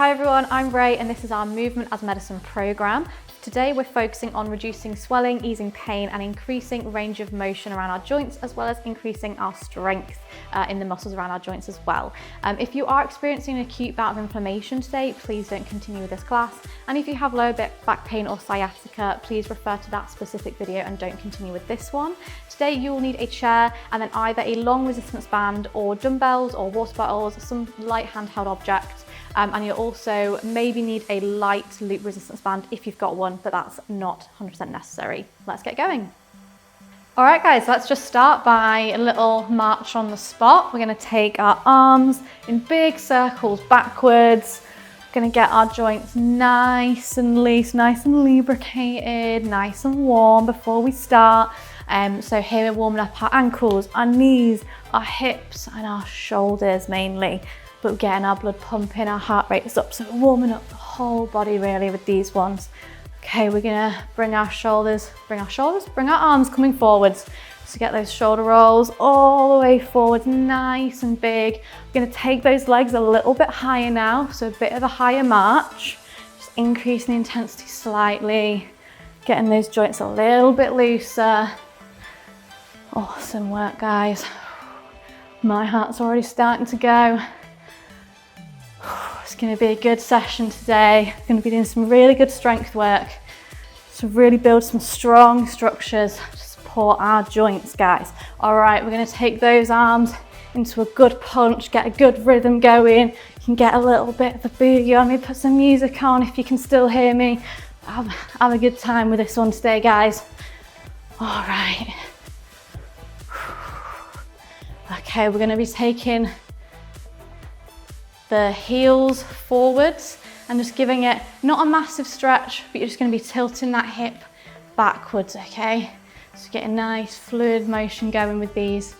Hi everyone, I'm Ray and this is our Movement as Medicine program. Today we're focusing on reducing swelling, easing pain and increasing range of motion around our joints, as well as increasing our strength in the muscles around our joints as well. If you are experiencing an acute bout of inflammation today, please don't continue with this class. And if you have lower back pain or sciatica, please refer to that specific video and don't continue with this one. Today you will need a chair and then either a long resistance band or dumbbells or water bottles, some light handheld object. And you'll also maybe need a light loop resistance band if you've got one, but that's not 100% necessary. Let's get going. All right guys, let's just start by a little march on the spot. We're gonna take our arms in big circles backwards. We're gonna get our joints nice and loose, nice and lubricated, nice and warm before we start. So here we're warming up our ankles, our knees, our hips and our shoulders mainly. But we're getting our blood pumping, our heart rate's up, so we're warming up the whole body really with these ones. Okay, we're gonna bring our arms coming forwards. So get those shoulder rolls all the way forwards, nice and big. We're gonna take those legs a little bit higher now, so a bit of a higher march. Just increasing the intensity slightly, getting those joints a little bit looser. Awesome work, guys. My heart's already starting to go. It's going to be a good session today. I'm going to be doing some really good strength work to really build some strong structures to support our joints, guys. All right, we're going to take those arms into a good punch, get a good rhythm going. You can get a little bit of a boogie on me, put some music on if you can still hear me. Have a good time with this one today, guys. All right. Okay, we're going to be taking the heels forwards and just giving it not a massive stretch, but you're just going to be tilting that hip backwards, okay? So get a nice fluid motion going with these.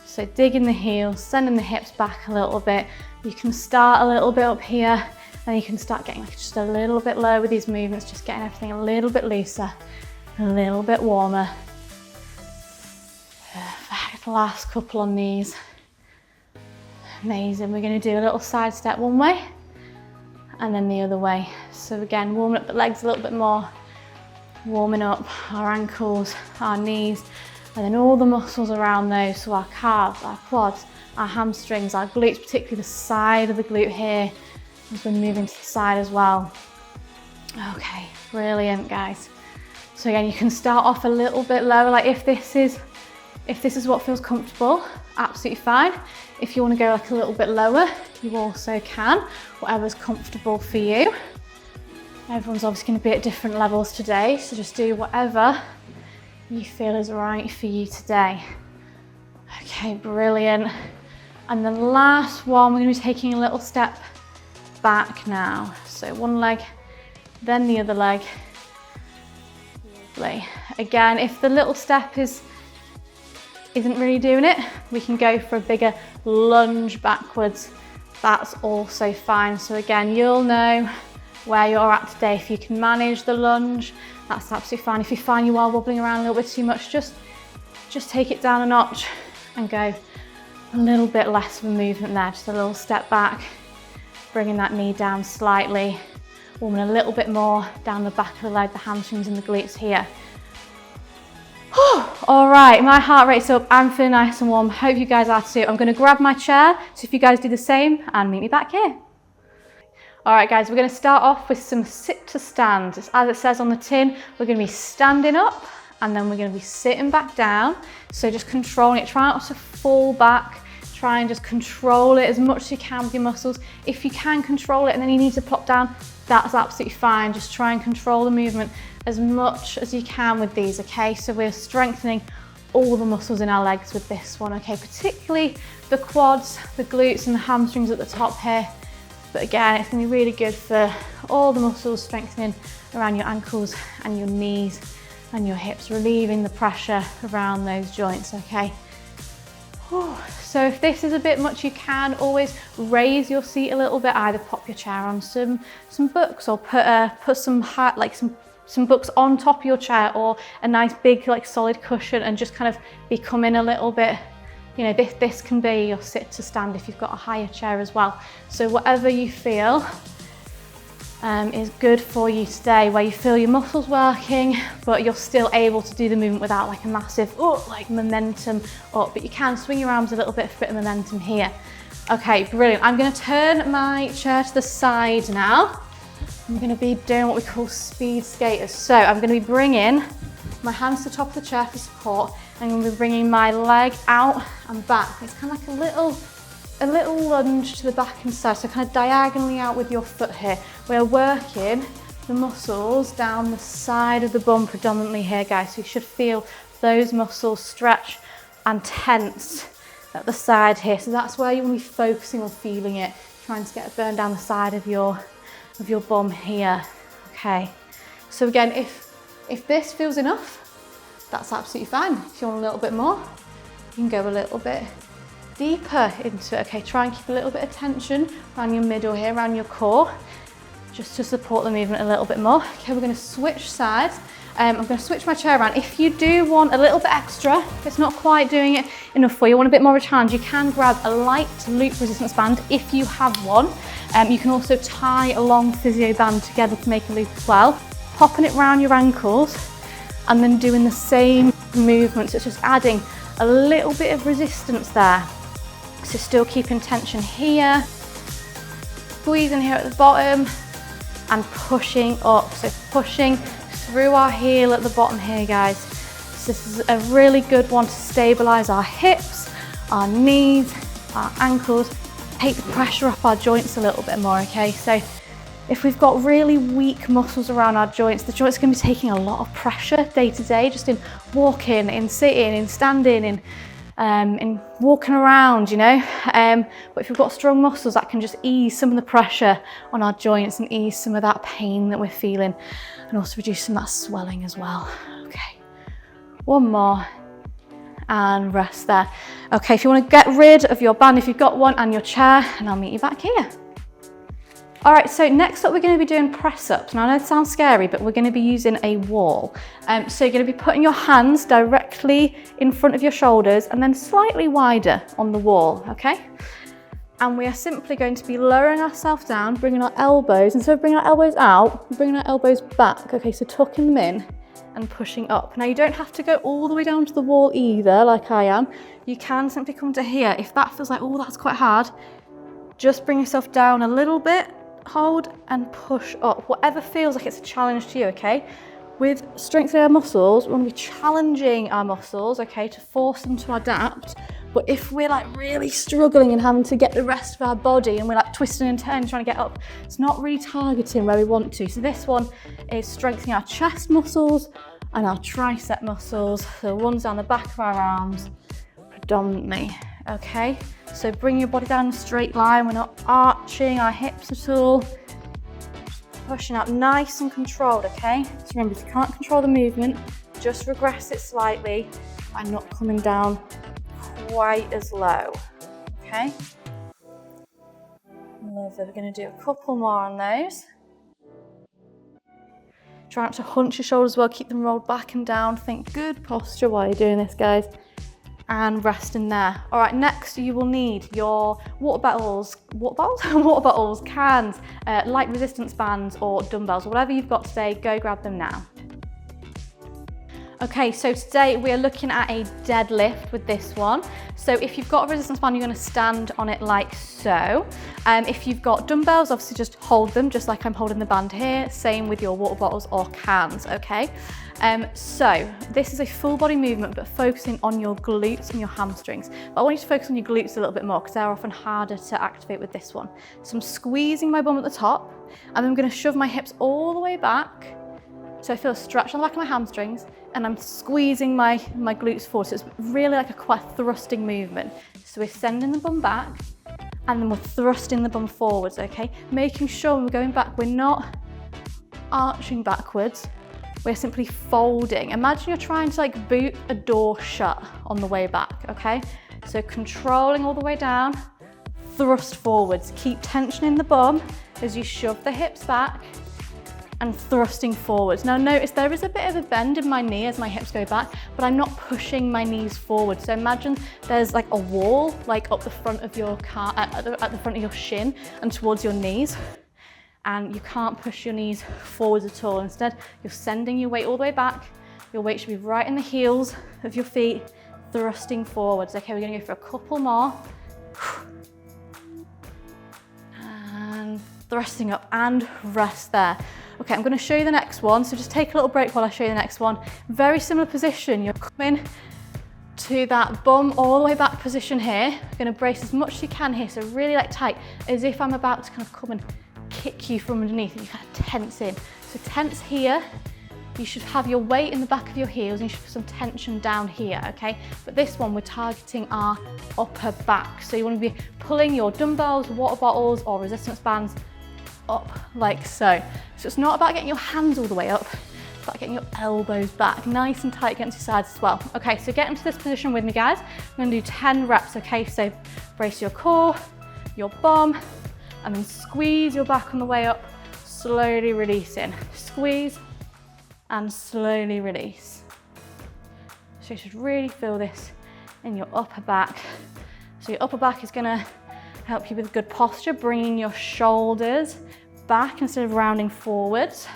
So digging the heels, sending the hips back a little bit. You can start a little bit up here and you can start getting just a little bit lower with these movements, just getting everything a little bit looser, a little bit warmer. Perfect, last couple on these. Amazing, we're going to do a little side step one way and then the other way. So again, warming up the legs a little bit more, warming up our ankles, our knees, and then all the muscles around those. So our calves, our quads, our hamstrings, our glutes, particularly the side of the glute here, as we're moving to the side as well. Okay, brilliant guys. So again, you can start off a little bit lower, like if this is what feels comfortable, absolutely fine. If you want to go like a little bit lower, you also can, whatever's comfortable for you. Everyone's obviously going to be at different levels today, so just do whatever you feel is right for you today. Okay, brilliant. And then last one, we're going to be taking a little step back now. So one leg, then the other leg. Lovely. Again, if the little step isn't really doing it, we can go for a bigger lunge backwards. That's also fine. So again, you'll know where you're at today. If you can manage the lunge, that's absolutely fine. If you find you are wobbling around a little bit too much, just take it down a notch and go a little bit less of a movement there. Just a little step back, bringing that knee down slightly, warming a little bit more down the back of the leg, the hamstrings and the glutes here. All right, my heart rate's up. I'm feeling nice and warm. Hope you guys are too. I'm going to grab my chair. So if you guys do the same and meet me back here. All right, guys, we're going to start off with some sit to stand. As it says on the tin, we're going to be standing up and then we're going to be sitting back down. So just controlling it. Try not to fall back. Try and just control it as much as you can with your muscles. If you can control it and then you need to plop down, that's absolutely fine. Just try and control the movement as much as you can with these, okay? So we're strengthening all the muscles in our legs with this one, okay? Particularly the quads, the glutes and the hamstrings at the top here. But again, it's gonna be really good for all the muscles, strengthening around your ankles and your knees and your hips, relieving the pressure around those joints, okay? So if this is a bit much, you can always raise your seat a little bit, either pop your chair on some books or put some books on top of your chair or a nice big like solid cushion and just kind of become in a little bit, you know, this can be your sit to stand if you've got a higher chair as well. So whatever you feel is good for you today, where you feel your muscles working, but you're still able to do the movement without like a massive, like momentum up, but you can swing your arms a little bit for a bit of momentum here. Okay, brilliant. I'm gonna turn my chair to the side now. I'm gonna be doing what we call speed skaters. So I'm gonna be bringing my hands to the top of the chair for support. I'm gonna be bringing my leg out and back. It's kind of like a little lunge to the back and side, so kind of diagonally out with your foot here. We're working the muscles down the side of the bum predominantly here, guys. So you should feel those muscles stretch and tense at the side here. So that's where you want to be focusing on feeling it, trying to get it burned down the side of your bum here. Okay. So again, if this feels enough, that's absolutely fine. If you want a little bit more, you can go a little bit deeper into it. Okay, try and keep a little bit of tension around your middle here, around your core, just to support the movement a little bit more. Okay, we're going to switch sides. I'm going to switch my chair around. If you do want a little bit extra, if it's not quite doing it enough for you, want a bit more of a challenge, you can grab a light loop resistance band if you have one. You can also tie a long physio band together to make a loop as well. Popping it around your ankles and then doing the same movements. It's just adding a little bit of resistance there. So still keeping tension here, squeezing here at the bottom and pushing up. So pushing through our heel at the bottom here, guys. So this is a really good one to stabilize our hips, our knees, our ankles, take the pressure off our joints a little bit more, okay? So if we've got really weak muscles around our joints, the joints are going to be taking a lot of pressure day to day, just in walking, in sitting, in standing, in walking around, you know. But if we've got strong muscles, that can just ease some of the pressure on our joints and ease some of that pain that we're feeling, and also reduce some of that swelling as well. Okay, one more and rest there. Okay, if you want to get rid of your band, if you've got one, and your chair, and I'll meet you back here. All right, so next up we're going to be doing press ups. Now I know it sounds scary, but we're going to be using a wall. So you're going to be putting your hands directly in front of your shoulders and then slightly wider on the wall, okay? And we are simply going to be lowering ourselves down, bringing our elbows, instead of bringing our elbows out, we're bringing our elbows back, okay? So tucking them in and pushing up. Now you don't have to go all the way down to the wall either, like I am. You can simply come to here. If that feels like, oh, that's quite hard, just bring yourself down a little bit, hold and push up, whatever feels like it's a challenge to you, okay? With strengthening our muscles, we want to be challenging our muscles, okay, to force them to adapt. But if we're like really struggling and having to get the rest of our body and we're like twisting and turning trying to get up, it's not really targeting where we want to. So this one is strengthening our chest muscles and our tricep muscles, the ones down the back of our arms predominantly. Okay, so bring your body down in a straight line. We're not arching our hips at all. Just pushing up nice and controlled, okay? So remember, if you can't control the movement, just regress it slightly by not coming down quite as low, okay? Lovely, we're gonna do a couple more on those. Try not to hunch your shoulders well, keep them rolled back and down. Think good posture while you're doing this, guys. And rest in there. All right, next you will need your water bottles, cans, light resistance bands or dumbbells, whatever you've got today, go grab them now. Okay, so today we are looking at a deadlift with this one. So if you've got a resistance band, you're going to stand on it like so. If you've got dumbbells, obviously just hold them, just like I'm holding the band here. Same with your water bottles or cans, okay? So this is a full body movement, but focusing on your glutes and your hamstrings. But I want you to focus on your glutes a little bit more because they're often harder to activate with this one. So I'm squeezing my bum at the top, and I'm going to shove my hips all the way back. So I feel a stretch on the back of my hamstrings, and I'm squeezing my glutes forward. So it's really like a quite thrusting movement. So we're sending the bum back, and then we're thrusting the bum forwards, okay? Making sure when we're going back, we're not arching backwards. We're simply folding. Imagine you're trying to like boot a door shut on the way back, okay? So controlling all the way down, thrust forwards. Keep tension in the bum as you shove the hips back and thrusting forwards. Now notice there is a bit of a bend in my knee as my hips go back, but I'm not pushing my knees forward. So imagine there's like a wall like up the front of your car, at the front of your shin and towards your knees. and you can't push your knees forwards at all. Instead, you're sending your weight all the way back. Your weight should be right in the heels of your feet, thrusting forwards. Okay, we're gonna go for a couple more. And thrusting up and rest there. Okay, I'm gonna show you the next one. So just take a little break while I show you the next one. Very similar position. You're coming to that bum all the way back position here. You're gonna brace as much as you can here. So really like tight, as if I'm about to kind of come and kick you from underneath, and you kind of tense in. So tense here. You should have your weight in the back of your heels, and you should have some tension down here, okay? But this one, we're targeting our upper back. So you want to be pulling your dumbbells, water bottles, or resistance bands up like so. So it's not about getting your hands all the way up, it's about getting your elbows back, nice and tight against your sides as well. Okay, so get into this position with me, guys. I'm gonna do 10 reps, okay? So brace your core, your bum, and then squeeze your back on the way up, slowly releasing. Squeeze and slowly release. So you should really feel this in your upper back. So your upper back is gonna help you with good posture, bringing your shoulders back instead of rounding forwards.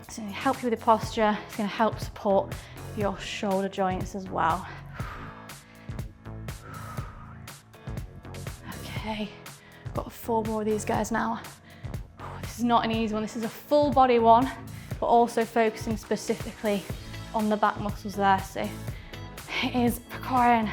It's gonna help you with your posture. It's gonna help support your shoulder joints as well. Okay, got 4 more of these guys now. This is not an easy one. This is a full body one, but also focusing specifically on the back muscles there. So it is requiring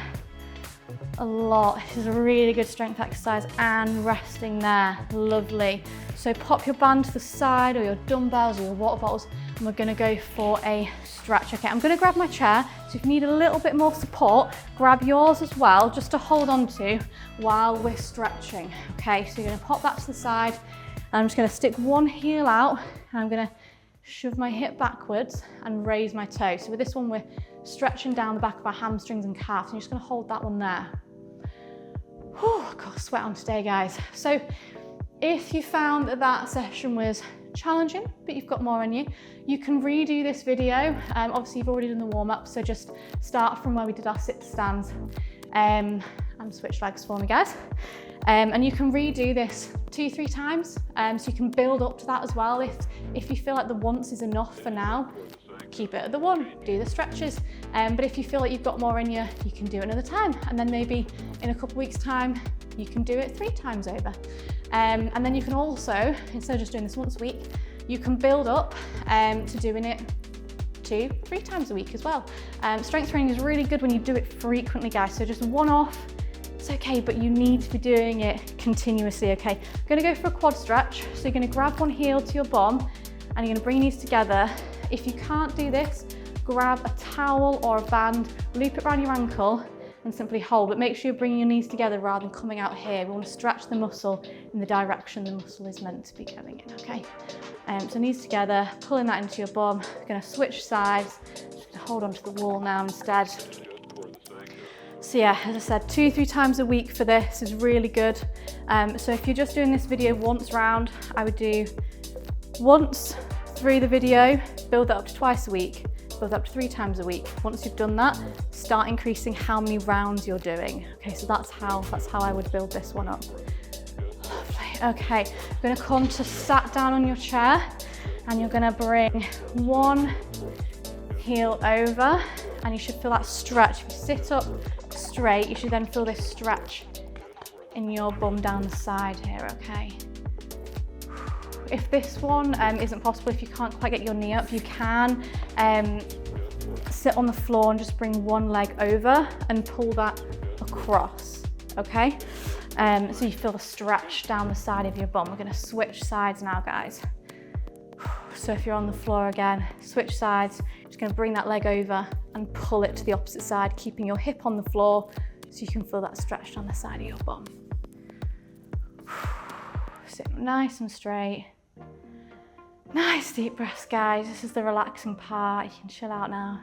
a lot. This is a really good strength exercise, and resting there, lovely. So pop your band to the side, or your dumbbells or your water bottles, and we're gonna go for a stretch. Okay, I'm gonna grab my chair, so if you need a little bit more support, grab yours as well, just to hold on to while we're stretching. Okay, so you're gonna pop that to the side, and I'm just gonna stick one heel out, and I'm gonna shove my hip backwards and raise my toe. So with this one, we're stretching down the back of our hamstrings and calves, and you're just gonna hold that one there. Whew, got sweat on today, guys. So if you found that that session was challenging, but you've got more in you, you can redo this video. Obviously you've already done the warm up, so just start from where we did our sit stands and switch legs for me, guys. And you can redo this 2-3 times, so you can build up to that as well. If you feel like the once is enough for now, keep it at the 1, do the stretches. But if you feel like you've got more in you, you can do it another time. And then maybe in a couple of weeks' time, you can do it 3 times over. And then you can also, instead of just doing this once a week, you can build up to doing it 2-3 times a week as well. Strength training is really good when you do it frequently, guys. So just one off, it's okay, but you need to be doing it continuously, okay? I'm gonna go for a quad stretch. So you're gonna grab one heel to your bum, and you're gonna bring your knees together. If you can't do this, grab a towel or a band, loop it around your ankle, and simply hold. But make sure you're bringing your knees together rather than coming out here. We want to stretch the muscle in the direction the muscle is meant to be going in, okay? So knees together, pulling that into your bum. We're gonna switch sides. Just gonna hold onto the wall now instead. So yeah, as I said, 2-3 times a week for this is really good. So if you're just doing this video once round, I would do once through the video, build that up to twice a week, build up to 3 times a week. Once you've done that, start increasing how many rounds you're doing. Okay, so that's how I would build this one up. Lovely. Okay, you're gonna come to sat down on your chair, and you're gonna bring one heel over, and you should feel that stretch. If you sit up straight, you should then feel this stretch in your bum down the side here, okay? If this one isn't possible, if you can't quite get your knee up, you can sit on the floor and just bring one leg over and pull that across, okay? So you feel the stretch down the side of your bum. We're gonna switch sides now, guys. So if you're on the floor again, switch sides, just gonna bring that leg over and pull it to the opposite side, keeping your hip on the floor so you can feel that stretch down the side of your bum. Sit nice and straight. Nice deep breaths, guys. This is the relaxing part. You can chill out now.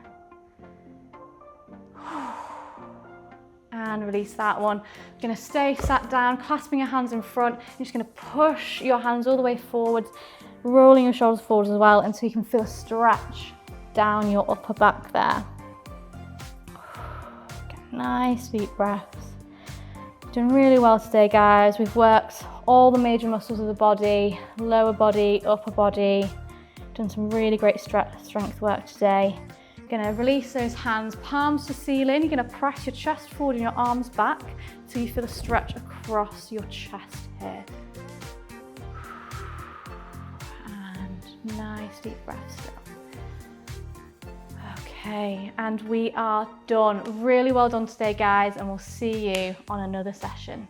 And release that one. You're gonna stay sat down, clasping your hands in front. You're just gonna push your hands all the way forwards, rolling your shoulders forwards as well, until you can feel a stretch down your upper back there. Get nice deep breaths. Doing really well today, guys. We've worked all the major muscles of the body, lower body, upper body. Done some really great strength work today. You're gonna release those hands, palms to ceiling. You're gonna press your chest forward and your arms back so you feel a stretch across your chest here. And nice deep breaths still. Okay, and we are done. Really well done today, guys, and we'll see you on another session.